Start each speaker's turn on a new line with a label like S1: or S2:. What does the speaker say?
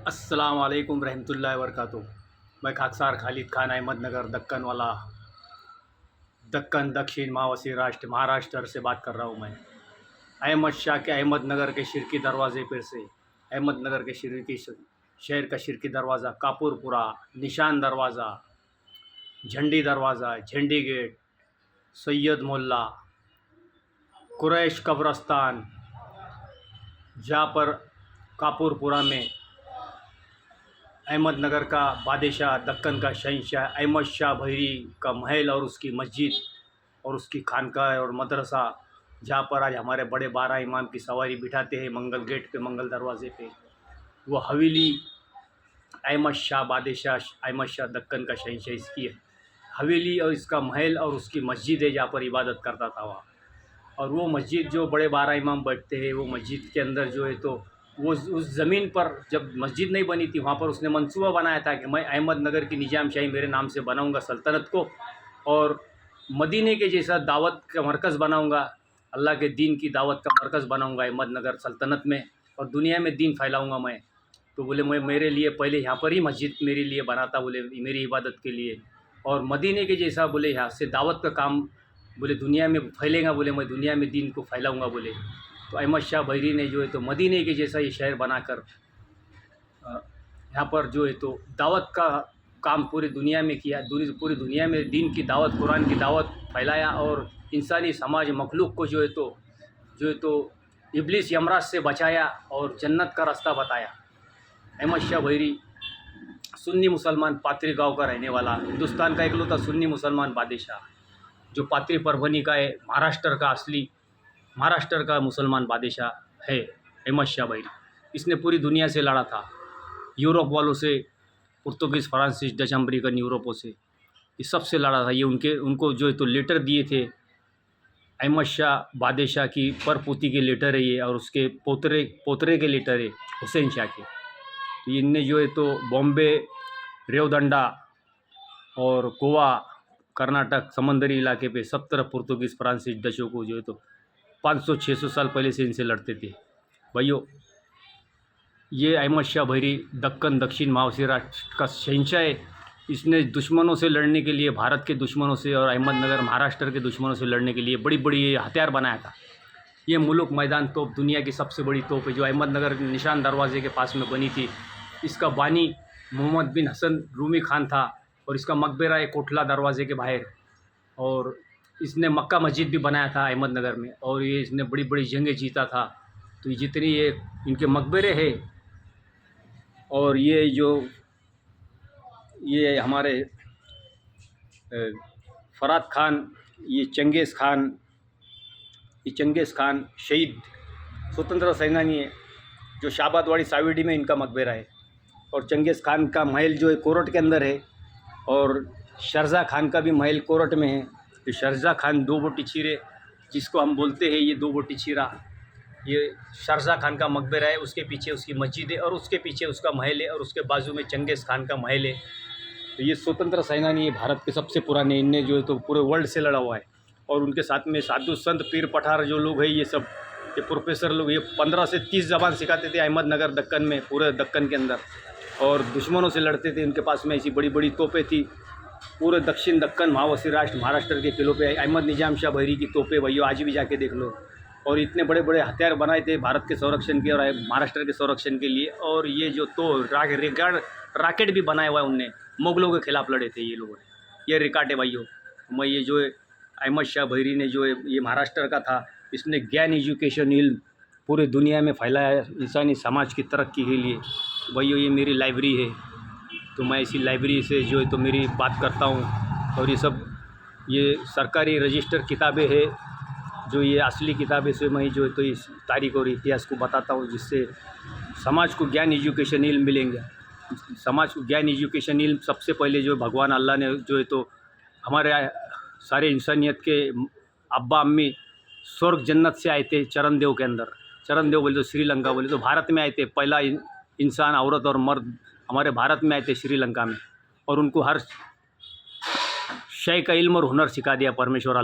S1: अस्सलाम वालेकुम रहमतुल्लाहि वबरकातुहू। मैं खाकसार खालिद खान अहमदनगर दक्कन वाला दक्कन दक्षिण महावसी राष्ट्र महाराष्ट्र से बात कर रहा हूँ। मैं अहमद शाह के अहमदनगर के शिरकी दरवाज़े पर से अहमदनगर के शिरकी शहर का शिरकी दरवाज़ा, कापुरपुरा, निशान दरवाज़ा, झंडी दरवाज़ा, झंडी गेट, सैयद मोहल्ला, कुरैश कब्रस्तान, जहाँ पर कापुरपुरा में अहमदनगर का बादशाह, दक्कन का शहंशाह अहमद शाह भैरी का महल और उसकी मस्जिद और उसकी खानका और मदरसा, जहाँ पर आज हमारे बड़े 12 इमाम की सवारी बिठाते हैं मंगल गेट पे, मंगल दरवाज़े पे। वो हवेली अहमद शाह बादशाह अहमद शाह दक्कन का शहंशाह इसकी है हवेली, और इसका महल और उसकी मस्जिद है जहाँ पर इबादत करता था वहाँ। और वो मस्जिद जो बड़े 12 इमाम बैठते हैं, वो मस्जिद के अंदर जो है तो वो उस ज़मीन पर जब मस्जिद नहीं बनी थी वहाँ पर उसने मंसूबा बनाया था कि मैं अहमदनगर की निज़ाम शाही मेरे नाम से बनाऊंगा सल्तनत को, और मदीने के जैसा दावत का मरकज़ बनाऊंगा, अल्लाह के दीन की दावत का मरकज़ बनाऊंगा अहमदनगर सल्तनत में, और दुनिया में दीन फैलाऊंगा मैं। तो बोले मैं मेरे लिए पहले यहाँ पर ही मस्जिद मेरे लिए बनाता, बोले मेरी इबादत के लिए, और मदीने के जैसा बोले यहाँ से दावत का काम बोले दुनिया में फैलेगा, बोले मैं दुनिया में दीन को फैलाऊंगा बोले। तो अहमद शाह भैरी ने जो है तो मदीने के जैसा ये शहर बनाकर यहाँ पर जो है तो दावत का काम पूरी दुनिया में किया, पूरी दुनिया में दीन की दावत, कुरान की दावत फैलाया, और इंसानी समाज मखलूक को जो है तो इब्लिस यमराज से बचाया और जन्नत का रास्ता बताया। अहमद शाह भैरी सुन्नी मुसलमान पात्री गांव का रहने वाला, हिंदुस्तान का इकलौता सुन्नी मुसलमान बादशाह, जो पात्री परभनी का है, महाराष्ट्र का मुसलमान बादशाह है अहमद शाह भैरी। इसने पूरी दुनिया से लड़ा था, यूरोप वालों से, पुर्तगीज़, फ्रांसीस, डच, अमेरिकन, यूरोपों से, ये सबसे लड़ा था। ये उनको जो है तो लेटर दिए थे, अहमद शाह बादशाह की परपोती के लेटर है ये, और उसके पोतरे के लेटर है हुसैन शाह के। तो इनने जो है तो बॉम्बे, रेवदंडा और गोवा, कर्नाटक, समंदरी इलाके पे सब तरफ पुर्तगीज़, फ्रांसीस, डचों को जो है तो 500-600 साल पहले से इनसे लड़ते थे भाइयों। ये अहमद शाह भैरी दक्कन दक्षिण महावसी राष्ट्र का शहंशाह है। इसने दुश्मनों से लड़ने के लिए, भारत के दुश्मनों से और अहमदनगर महाराष्ट्र के दुश्मनों से लड़ने के लिए बड़ी बड़ी हथियार बनाया था। ये मुल्क मैदान तोप दुनिया की सबसे बड़ी तोप है, जो अहमदनगर निशान दरवाज़े के पास में बनी थी। इसका बानी मोहम्मद बिन हसन रूमी खान था, और इसका मकबरा है कोटला दरवाज़े के बाहर, और इसने मक्का मस्जिद भी बनाया था अहमदनगर में, और ये इसने बड़ी बड़ी जंगें जीता था। तो ये जितनी ये इनके मकबरे हैं, और ये हमारे फराद खान, ये चंगेज़ खान शहीद स्वतंत्र सेनानी है, जो शाहबादवाड़ी सावेडी में इनका मकबरा है। और चंगेज़ खान का महल जो है कोरट के अंदर है, और शारजा खान का भी महल कोरट में है। ये शारजा खान दो बोटी चीरे जिसको हम बोलते हैं, ये दो बोटी चीरा, ये शारजा खान का मकबरा है। उसके पीछे उसकी मस्जिद है, और उसके पीछे उसका महल है, और उसके बाजू में चंगेज़ खान का महल है। तो ये स्वतंत्र सेनानी है, भारत के सबसे पुराने, इनने जो है तो पूरे वर्ल्ड से लड़ा हुआ है। और उनके साथ में साधु संत पीर पठार जो लोग हैं, ये सब ये प्रोफेसर लोग, ये 15 से 30 ज़बान सिखाते थे अहमदनगर दक्कन में, पूरे दक्कन के अंदर, और दुश्मनों से लड़ते थे। उनके पास में ऐसी बड़ी बड़ी तोपें थी। पूरे दक्षिण दक्कन महावसी राष्ट्र महाराष्ट्र के किलों पे अहमद निजाम शाह भैरी की तोपें भैया आज भी जाके देख लो। और इतने बड़े बड़े हथियार बनाए थे भारत के संरक्षण के और महाराष्ट्र के संरक्षण के लिए। और ये जो तो राकेट भी बनाया हुआ है उनने, मुगलों के खिलाफ लड़े थे ये लोगों ने। ये रिकॉर्ड है भाइयों। मैं ये जो है अहमद शाह भैरी ने जो है ये महाराष्ट्र का था, इसने ज्ञान, एजुकेशन, इल्म पूरे दुनिया में फैलाया इंसानी समाज की तरक्की के लिए। भाइयों ये मेरी लाइब्रेरी है, तो मैं इसी लाइब्रेरी से जो है तो मेरी बात करता हूँ। और ये सब ये सरकारी रजिस्टर किताबें हैं, जो ये असली किताबें से मैं जो है तो इस तारीख़ और इतिहास को बताता हूँ, जिससे समाज को ज्ञान, एजुकेशन, इल्म मिलेंगे। समाज को ज्ञान, एजुकेशन, इल्म सबसे पहले जो भगवान अल्लाह ने जो है तो हमारे सारे इंसानियत के अब्बा अम्मी स्वर्ग जन्नत से आए थे चरणदेव के अंदर। चरणदेव बोले तो श्रीलंका, बोले तो भारत में आए थे। पहला इंसान, औरत और मर्द हमारे भारत में आए थे श्रीलंका में, और उनको हर शय का इल्म और हुनर सिखा दिया परमेश्वर।